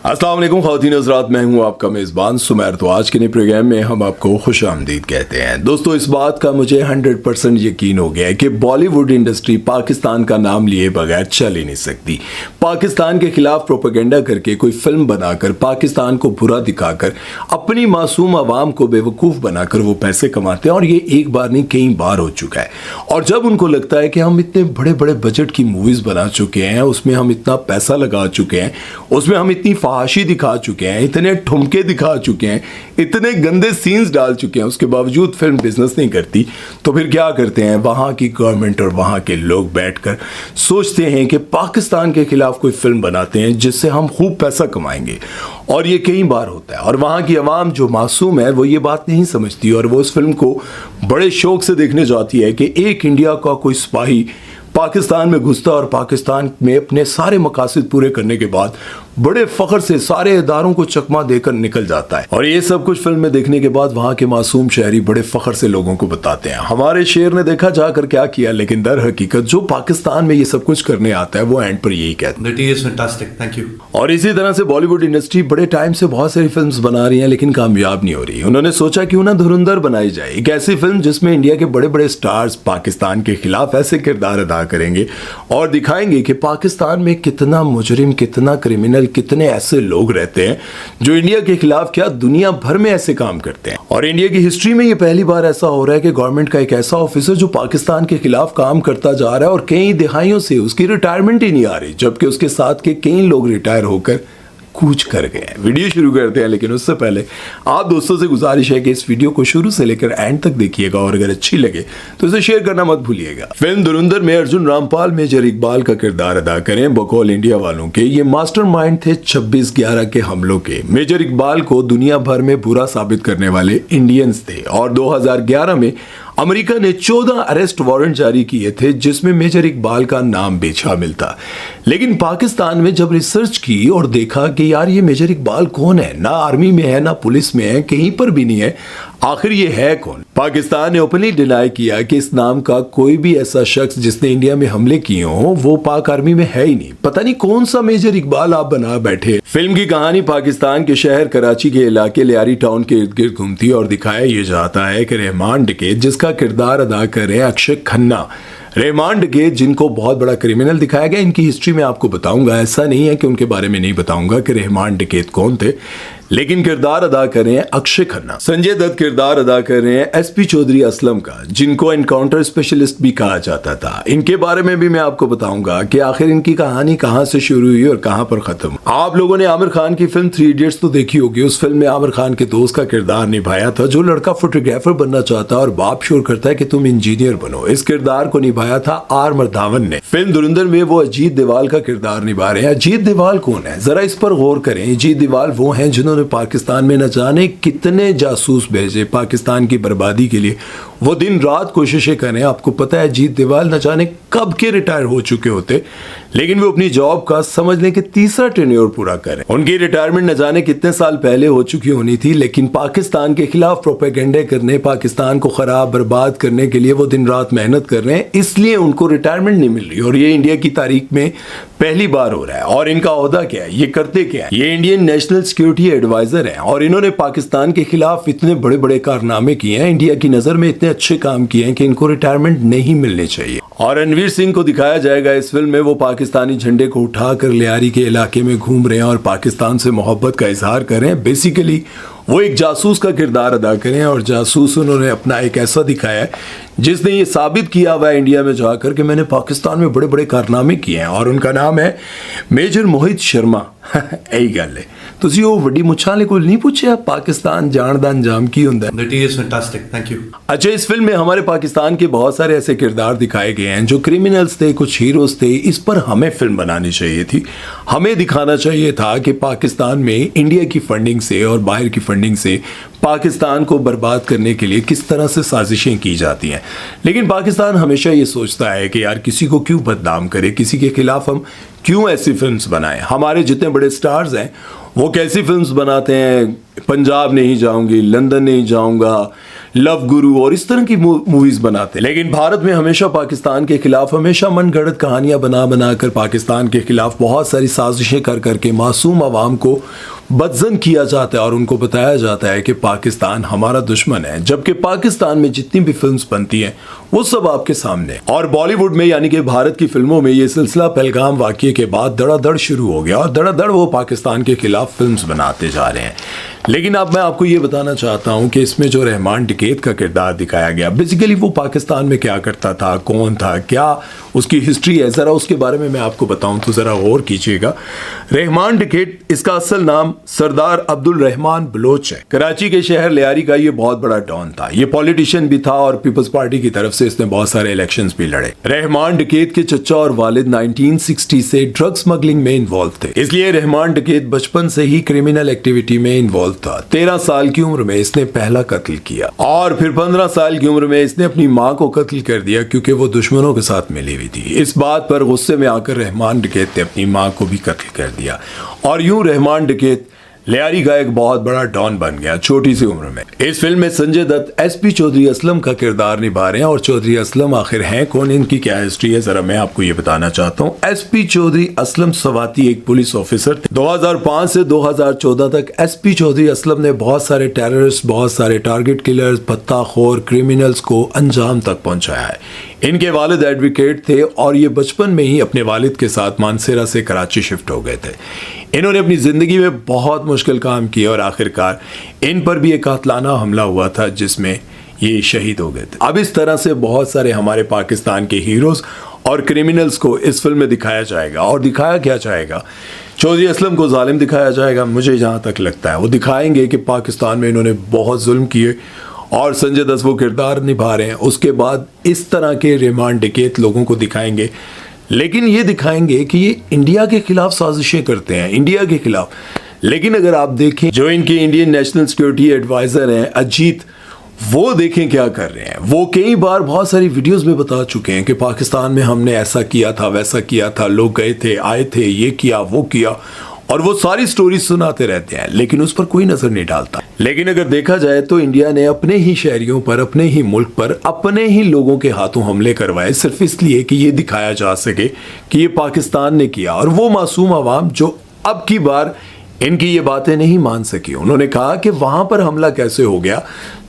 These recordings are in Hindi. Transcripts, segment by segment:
अस्सलाम वालेकुम ख़वातीन हज़रात, मैं हूं आपका मेज़बान सुमैर। तो आज के नए प्रोग्राम में हम आपको खुशामदीद कहते हैं। दोस्तों, इस बात का मुझे 100% यकीन हो गया है कि बॉलीवुड इंडस्ट्री पाकिस्तान का नाम लिए बगैर चल ही नहीं सकती। पाकिस्तान के खिलाफ प्रोपेगेंडा करके कोई फिल्म बनाकर पाकिस्तान को बुरा दिखाकर अपनी मासूम आवाम को बेवकूफ़ बनाकर वो पैसे कमाते हैं, और ये एक बार नहीं कई बार हो चुका है। और जब उनको लगता है कि हम इतने बड़े बड़े बजट की मूवीज़ बना चुके हैं, उसमें हम इतना पैसा लगा चुके हैं, उसमें हम इतनी फाशी दिखा चुके हैं, इतने ठुमके दिखा चुके हैं, इतने गंदे सीन्स डाल चुके हैं, उसके बावजूद फिल्म बिजनेस नहीं करती, तो फिर क्या करते हैं वहाँ की गवर्नमेंट और वहाँ के लोग बैठकर सोचते हैं कि पाकिस्तान के खिलाफ कोई फिल्म बनाते हैं जिससे हम खूब पैसा कमाएंगे। और ये कई बार होता है, और वहाँ की आवाम जो मासूम है वो ये बात नहीं समझती, और वो उस फिल्म को बड़े शौक से देखने जाती है कि एक इंडिया का कोई सिपाही पाकिस्तान में घुसता और पाकिस्तान में अपने सारे मकासद पूरे करने के बाद बड़े फख्र से सारे इदारों को चकमा देकर निकल जाता है। और ये सब कुछ फिल्म में देखने के बाद वहाँ के मासूम शहरी बड़े फख्र से लोगों को बताते हैं हमारे शेर ने देखा जाकर क्या किया। लेकिन दर हकीकत जो पाकिस्तान में ये सब कुछ करने आता है वो एंड पर यही कहता है। और इसी तरह से बॉलीवुड इंडस्ट्री बड़े टाइम से बहुत सारी फिल्म बना रही है लेकिन कामयाब नहीं हो रही। उन्होंने सोचा क्यों ना धुरंधर बनाई जाए, एक ऐसी फिल्म जिसमें इंडिया के बड़े बड़े स्टार्स पाकिस्तान के खिलाफ ऐसे किरदार अदा करेंगे और दिखाएंगे कि पाकिस्तान में कितना मुजरिम, कितना क्रिमिनल, कितने ऐसे लोग रहते हैं जो इंडिया के खिलाफ क्या दुनिया भर में ऐसे काम करते हैं। और इंडिया की हिस्ट्री में ये पहली बार ऐसा हो रहा है कि गवर्नमेंट का एक ऐसा ऑफिसर जो पाकिस्तान के खिलाफ काम करता जा रहा है और कई दिहाइयों से उसकी रिटायरमेंट ही नहीं आ रही, जबकि उसके साथ के कई लोग रिटायर होकर कूच कर गए हैं। वीडियो शुरू करते हैं, लेकिन उससे पहले आप दोस्तों से गुजारिश है कि इस वीडियो को शुरू से लेकर एंड तक देखिएगा, और अगर अच्छी लगे तो इसे शेयर करना मत भूलिएगा। फिल्म धुरंधर में अर्जुन रामपाल मेजर इकबाल का किरदार अदा करें बकौल इंडिया वालों के। ये मास्टरमाइंड थे 26/11 के हमलों के। मेजर इकबाल को दुनिया भर में बुरा साबित करने वाले इंडियंस थे, और 2011 में अमेरिका ने 14 अरेस्ट वारंट जारी किए थे जिसमें मेजर इकबाल का नाम बेशामिल था। लेकिन पाकिस्तान में जब रिसर्च की और देखा कि यार ये मेजर इकबाल कौन है, ना आर्मी में है, ना पुलिस में है, कहीं पर भी नहीं है, आखिर ये है कौन। पाकिस्तान ने ओपनली डिनाई किया कि इस नाम का कोई भी ऐसा शख्स जिसने इंडिया में हमले किए हो वो पाक आर्मी में है ही नहीं। पता नहीं कौन सा मेजर इकबाल आप बना बैठे। फिल्म की कहानी पाकिस्तान के शहर कराची के इलाके लियारी टाउन के इर्द गिर्द घूमती है, और दिखाया ये जाता है कि रहमान डकैत जिसका किरदार अदा करे अक्षय खन्ना, रहमान डकैत जिनको बहुत बड़ा क्रिमिनल दिखाया गया। इनकी हिस्ट्री में आपको बताऊंगा, ऐसा नहीं है कि उनके बारे में नहीं बताऊंगा कि रहमान डकैत कौन थे, लेकिन किरदार अदा कर रहे हैं अक्षय खन्ना। संजय दत्त किरदार अदा कर रहे हैं एसपी चौधरी असलम का, जिनको एनकाउंटर स्पेशलिस्ट भी कहा जाता था। इनके बारे में भी मैं आपको बताऊंगा कि आखिर इनकी कहानी कहां से शुरू हुई और कहां पर खत्म। आप लोगों ने आमिर खान की फिल्म 3 इडियट्स तो देखी होगी। उस फिल्म में आमिर खान के दोस्त का किरदार निभाया था जो लड़का फोटोग्राफर बनना चाहता है और बाप शोर करता है कि तुम इंजीनियर बनो। इस किरदार को निभाया था आर मर्दावन ने। फिल्म धुरंधर में वो अजीत देवाल का किरदार निभा रहे हैं। अजीत देवाल कौन है, जरा इस पर गौर करें। अजीत देवाल वो हैं जिन्होंने पाकिस्तान में न जाने कितने जासूस भेजे पाकिस्तान की बर्बादी के लिए। वो दिन रात कोशिशें करें। आपको पता है अजीत देवाल न जाने कब के रिटायर हो चुके होते, लेकिन वो अपनी जॉब का समझ लें कि 3रा टेन्योर पूरा करें। उनकी रिटायरमेंट न जाने कितने साल पहले हो चुकी होनी थी, लेकिन पाकिस्तान के खिलाफ प्रोपेगेंडे करने, पाकिस्तान को खराब बर्बाद करने के लिए वो दिन रात मेहनत कर रहे हैं, इसलिए उनको रिटायरमेंट नहीं मिल रही। और ये इंडिया की तारीख में पहली बार हो रहा है। और इनका ओहदा क्या है, ये करते क्या है? ये इंडियन नेशनल सिक्योरिटी एडवाइजर है, और इन्होंने पाकिस्तान के खिलाफ इतने बड़े बड़े कारनामे किए हैं, इंडिया की नजर में इतने अच्छे काम किए हैं कि इनको रिटायरमेंट नहीं मिलनी चाहिए। और रणवीर सिंह को दिखाया जाएगा इस फिल्म में, वो पाकिस्तानी झंडे को उठाकर लियारी के इलाके में घूम रहे हैं और पाकिस्तान से मोहब्बत का इजहार कर रहे हैं। बेसिकली वो एक जासूस का किरदार अदा करें, और जासूस उन्होंने अपना एक ऐसा दिखाया है जिसने ये साबित किया हुआ है इंडिया में जाकर कि मैंने पाकिस्तान में बड़े बड़े कारनामे किए हैं। और उनका नाम है मेजर मोहित शर्मा। यही गल है। ਤੁਸੀਂ ਉਹ ਵੱਡੀ ਮੁੱਛਾਂ ਵਾਲੇ ਕੋਲ नहीं पूछा पाकिस्तान जान दा अंजाम की हुंदा है। That is fantastic, thank you। अच्छा, इस फिल्म में हमारे पाकिस्तान के बहुत सारे ऐसे किरदार दिखाए गए हैं जो क्रिमिनल्स थे, कुछ हीरोज थे। इस पर हमें फिल्म बनानी चाहिए थी। हमें दिखाना चाहिए था कि पाकिस्तान में इंडिया की फंडिंग से और बाहर की फंडिंग से पाकिस्तान को बर्बाद करने के लिए किस तरह से साजिशें की जाती हैं। लेकिन पाकिस्तान हमेशा ये सोचता है कि यार किसी को क्यों बदनाम करे, किसी के खिलाफ हम क्यों ऐसी फिल्म्स बनाएं? हमारे जितने बड़े स्टार्स हैं वो कैसी फिल्म्स बनाते हैं, पंजाब नहीं जाऊंगी, लंदन नहीं जाऊंगा, लव गुरु और इस तरह की मूवीज बनाते हैं। लेकिन भारत में हमेशा पाकिस्तान के खिलाफ हमेशा मनगढ़ंत कहानियां बना बना कर पाकिस्तान के खिलाफ बहुत सारी साजिशें कर करके मासूम आवाम को बदजन किया जाता है और उनको बताया जाता है कि पाकिस्तान हमारा दुश्मन है, जबकि पाकिस्तान में जितनी भी फिल्म्स बनती हैं वो सब आपके सामने। और बॉलीवुड में यानी कि भारत की फिल्मों में ये सिलसिला पहलगाम वाक़ये के बाद धड़ाधड़ शुरू हो गया और धड़ाधड़ वो पाकिस्तान के खिलाफ फिल्म्स बनाते जा रहे हैं। लेकिन अब मैं आपको ये बताना चाहता हूं कि इसमें जो रहमान डकैत का किरदार दिखाया गया, बेसिकली वो पाकिस्तान में क्या करता था, कौन था, क्या उसकी हिस्ट्री है, ज़रा उसके बारे में मैं आपको बताऊं तो ज़रा गौर कीजिएगा। रहमान डकैत, इसका असल नाम सरदार अब्दुल रहमान बलोच है। कराची के शहर लियारी का ये बहुत बड़ा डॉन था। ये पॉलिटिशियन भी था और पीपल्स पार्टी की तरफ से इसने बहुत सारे इलेक्शंस भी लड़े। रहमान डकैत के चचा और वालिद 1960 से ड्रग स्मगलिंग में इन्वॉल्व थे, इसलिए रहमान डकैत बचपन से ही क्रिमिनल एक्टिविटी में इन्वॉल्व था। 13 साल की उम्र में इसने पहला कत्ल किया और फिर 15 साल की उम्र में इसने अपनी मां को कत्ल कर दिया क्योंकि वो दुश्मनों के साथ मिली हुई थी। इस बात पर गुस्से में आकर रहमान डकैत ने अपनी मां को भी कत्ल कर दिया और यूं रहमान डकैत लियारी का एक बहुत बड़ा डॉन बन गया छोटी सी उम्र में। इस फिल्म में संजय दत्त एसपी चौधरी असलम का किरदार निभा रहे हैं और चौधरी असलम आखिर हैं कौन, इनकी क्या हिस्ट्री है, जरा मैं आपको ये बताना चाहता हूँ। एसपी चौधरी असलम सवाती एक पुलिस ऑफिसर थे। 2005 से 2014 तक एसपी चौधरी असलम ने बहुत सारे टेररिस्ट, बहुत सारे टारगेट किलर्स, पत्ताखोर क्रिमिनल्स को अंजाम तक पहुंचाया है। इनके वालिद एडवोकेट थे और ये बचपन में ही अपने वालिद के साथ मानसेरा से कराची शिफ्ट हो गए थे। इन्होंने अपनी ज़िंदगी में बहुत मुश्किल काम किए और आखिरकार इन पर भी एक कातलाना हमला हुआ था जिसमें ये शहीद हो गए थे। अब इस तरह से बहुत सारे हमारे पाकिस्तान के हीरोज़ और क्रिमिनल्स को इस फिल्म में दिखाया जाएगा। और दिखाया क्या जाएगा? चौधरी असलम को जालिम दिखाया जाएगा। मुझे जहाँ तक लगता है वो दिखाएंगे कि पाकिस्तान में इन्होंने बहुत जुल्म किए और संजय दत्त वो किरदार निभा रहे हैं। उसके बाद इस तरह के रहमान डकैत लोगों को दिखाएंगे, लेकिन ये दिखाएंगे कि ये इंडिया के खिलाफ साजिशें करते हैं, इंडिया के खिलाफ। लेकिन अगर आप देखें जो इनके इंडियन नेशनल सिक्योरिटी एडवाइज़र हैं अजीत, वो देखें क्या कर रहे हैं। वो कई बार बहुत सारी वीडियोस में बता चुके हैं कि पाकिस्तान में हमने ऐसा किया था, वैसा किया था, लोग गए थे, आए थे, ये किया, वो किया, और वो सारी स्टोरी सुनाते रहते हैं, लेकिन उस पर कोई नजर नहीं डालता। लेकिन अगर देखा जाए तो इंडिया ने अपने ही शहरियों पर, अपने ही मुल्क पर, अपने ही लोगों के हाथों हमले करवाए सिर्फ इसलिए कि ये दिखाया जा सके कि ये पाकिस्तान ने किया। और वो मासूम आवाम जो अब की बार इनकी ये बातें नहीं मान सकी, उन्होंने कहा कि वहां पर हमला कैसे हो गया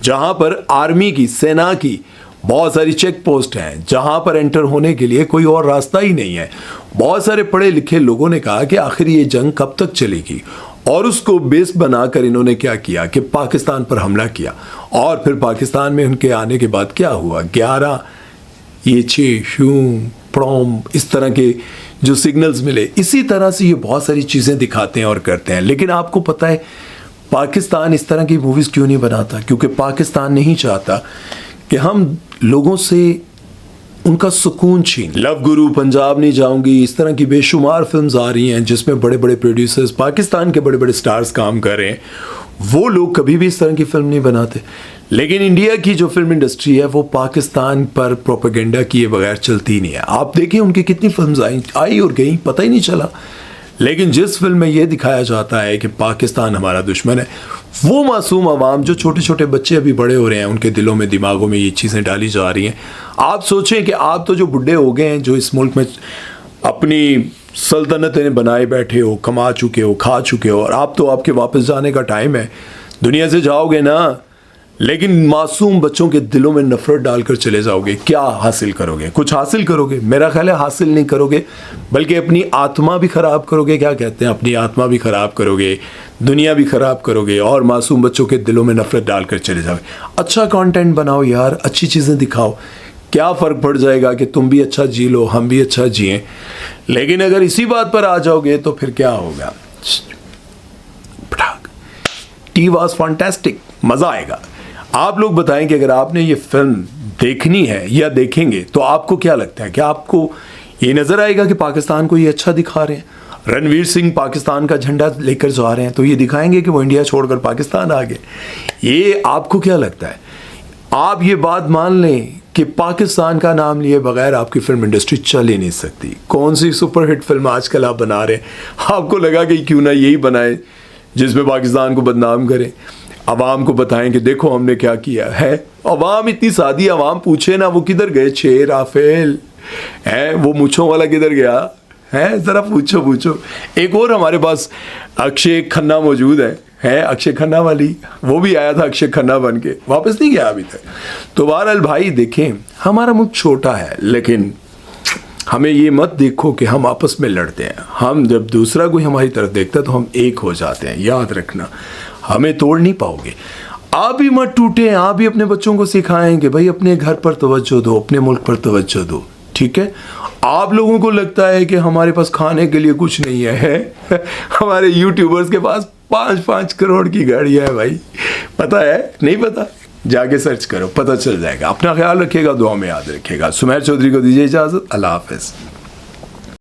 जहां पर आर्मी की, सेना की बहुत सारी चेक पोस्ट हैं, जहां पर एंटर होने के लिए कोई और रास्ता ही नहीं है। बहुत सारे पढ़े लिखे लोगों ने कहा कि आखिर ये जंग कब तक चलेगी, और उसको बेस बनाकर इन्होंने क्या किया कि पाकिस्तान पर हमला किया। और फिर पाकिस्तान में उनके आने के बाद क्या हुआ, 11 ये 6 शूम प्रॉम इस तरह के जो सिग्नल्स मिले, इसी तरह से ये बहुत सारी चीज़ें दिखाते हैं और करते हैं। लेकिन आपको पता है पाकिस्तान इस तरह की मूवीज़ क्यों नहीं बनाता? क्योंकि पाकिस्तान नहीं चाहता कि हम लोगों से उनका सुकून छीन। लव गुरु, पंजाब नहीं जाऊंगी, इस तरह की बेशुमार फिल्म्स आ रही हैं जिसमें बड़े बड़े प्रोड्यूसर्स, पाकिस्तान के बड़े बड़े स्टार्स काम कर रहे हैं। वो लोग कभी भी इस तरह की फिल्म नहीं बनाते। लेकिन इंडिया की जो फिल्म इंडस्ट्री है वो पाकिस्तान पर प्रोपेगेंडा किए बगैर चलती नहीं है। आप देखिए उनकी कितनी फिल्म्स आई और गई, पता ही नहीं चला। लेकिन जिस फिल्म में ये दिखाया जाता है कि पाकिस्तान हमारा दुश्मन है, वो मासूम आवाम, जो छोटे छोटे बच्चे अभी बड़े हो रहे हैं, उनके दिलों में, दिमागों में ये चीज़ें डाली जा रही हैं। आप सोचें कि आप तो जो बुढ़े हो गए हैं, जो इस मुल्क में अपनी सल्तनतें बनाए बैठे हो, कमा चुके हो, खा चुके हो, और आप तो आपके वापस जाने का टाइम है, दुनिया से जाओगे ना, लेकिन मासूम बच्चों के दिलों में नफरत डालकर चले जाओगे। क्या हासिल करोगे? कुछ हासिल करोगे? मेरा ख्याल है हासिल नहीं करोगे, बल्कि अपनी आत्मा भी ख़राब करोगे। क्या कहते हैं, अपनी आत्मा भी ख़राब करोगे, दुनिया भी ख़राब करोगे, और मासूम बच्चों के दिलों में नफरत डालकर चले जाओगे। अच्छा कंटेंट बनाओ यार, अच्छी चीज़ें दिखाओ, क्या फ़र्क पड़ जाएगा कि तुम भी अच्छा जी लो, हम भी अच्छा जिएं। लेकिन अगर इसी बात पर आ जाओगे तो फिर क्या होगा? टी वॉज फैंटास्टिक, मज़ा आएगा। आप लोग बताएं कि अगर आपने ये फिल्म देखनी है या देखेंगे तो आपको क्या लगता है कि आपको ये नज़र आएगा कि पाकिस्तान को ये अच्छा दिखा रहे हैं? रणवीर सिंह पाकिस्तान का झंडा लेकर जा रहे हैं तो ये दिखाएंगे कि वो इंडिया छोड़कर पाकिस्तान आ गए? ये आपको क्या लगता है? आप ये बात मान लें कि पाकिस्तान का नाम लिए बगैर आपकी फिल्म इंडस्ट्री चल ही नहीं सकती। कौन सी सुपरहिट फिल्म आजकल आप बना रहे हैं, आपको लगा कि क्यों ना यही बनाए जिसमें पाकिस्तान को बदनाम करें, अवाम को बताएं कि देखो हमने क्या किया है। अवाम इतनी सादी अवाम पूछे ना वो किधर गए छे राफेल है, वो मूंछों वाला किधर गया है, ज़रा पूछो। एक और हमारे पास अक्षय खन्ना मौजूद है अक्षय खन्ना वाली, वो भी आया था अक्षय खन्ना बन के, वापस नहीं गया अभी तक। तो बहरहाल भाई देखें, हमारा मुल्क छोटा है लेकिन हमें ये मत देखो कि हम आपस में लड़ते हैं। हम जब दूसरा कोई हमारी तरफ देखता है तो हम एक हो जाते हैं, याद रखना, हमें तोड़ नहीं पाओगे। आप भी मत टूटे, आप भी अपने बच्चों को सिखाएं कि भाई अपने घर पर तवज्जो दो, अपने मुल्क पर तवज्जो दो, ठीक है। आप लोगों को लगता है कि हमारे पास खाने के लिए कुछ नहीं है हमारे यूट्यूबर्स के पास 5-5 करोड़ की गाड़ियां है भाई, पता है? नहीं पता? जाके सर्च करो, पता चल जाएगा। अपना ख्याल रखिएगा, दुआ में याद रखिएगा। सुमेर चौधरी को दीजिए इजाज़त, अल्लाह हाफ़िज़।